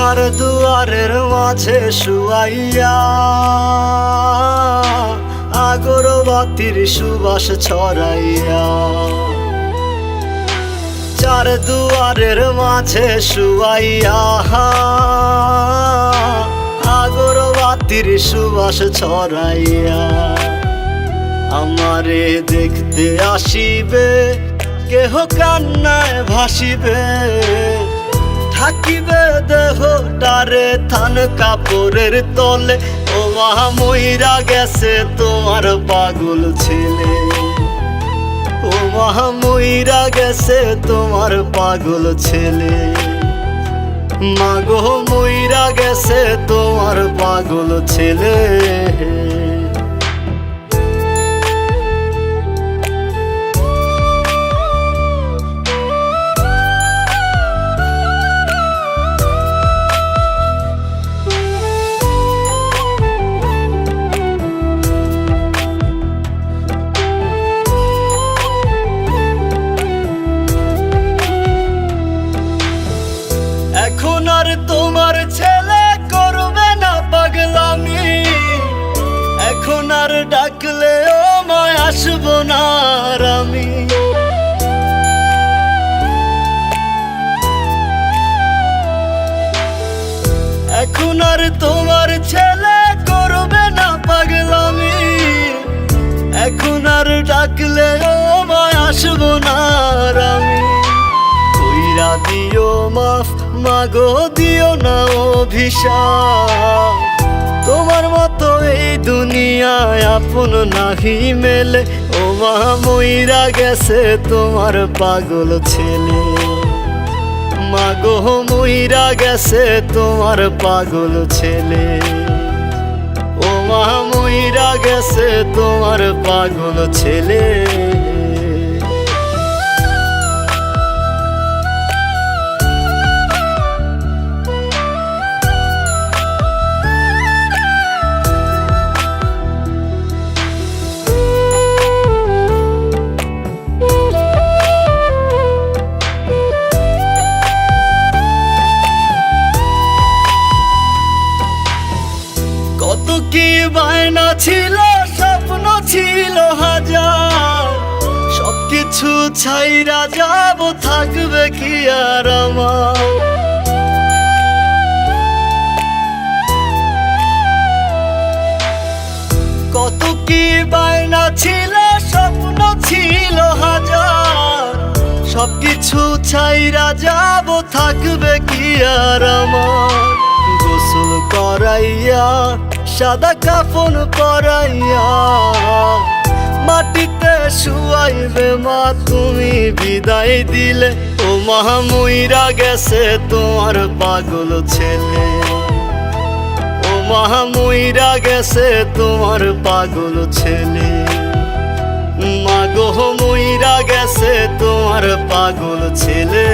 চার দুয়ারের মাঝে শুয়াইয়া আগরবাতির সুবাস ছড়াইয়া, চার দুয়ারের মাঝে শুয়াইয়া আগরবাতির সুবাস ছড়াইয়া, আমারে দেখতে আসিবে কেহ কান্নায় ভাসিবে, থাকিবে দেহটারে থান কাপড়ের তলে। ও মা মইরা গেছে তোমার পাগল ছেলে, ও মা মইরা গেছে তোমার পাগল ছেলে, মাগো মইরা গেছে তোমার পাগল ছেলে। এখন আর তোমার ছেলে করবে না পাগলামি, এখন আর ডাকলে ও মায় আসবো না আর আমি। এখন আর তোমার ছেলে করবে না পাগলামি, এখন আর ডাকলে ও মায় আসবো না আর আমি। কইরা দিও মাফ মাগো দিও না অভিশাপ, তোমার মতো এই দুনিয়ায় আপন নাহি মেলে। ও মা মইরা গেছে তোমার পাগল ছেলে, মাগো মইরা গেছে তোমার পাগল ছেলে, ও মা মইরা গেছে তোমার পাগল ছেলে। কত কি বায়না ছিল, স্বপ্ন ছিল হাজার, সবকিছু ছাইরা যাব, থাকবে কি আর আমার। কত কি বায়না ছিল, স্বপ্ন ছিল হাজার, সবকিছু ছাইরা যাব, থাকবে কি আর আমার। গোসল করাইয়া সাদা কাফন পরাইয়া মাটিতে শুয়াইবে মা তুমি বিদায় দিলে। ও মা মইরা গেছে তোমার পাগল ছেলে, ও মা মইরা গেছে তোমার পাগল ছেলে, মাগো মইরা গেছে তোমার পাগল ছেলে।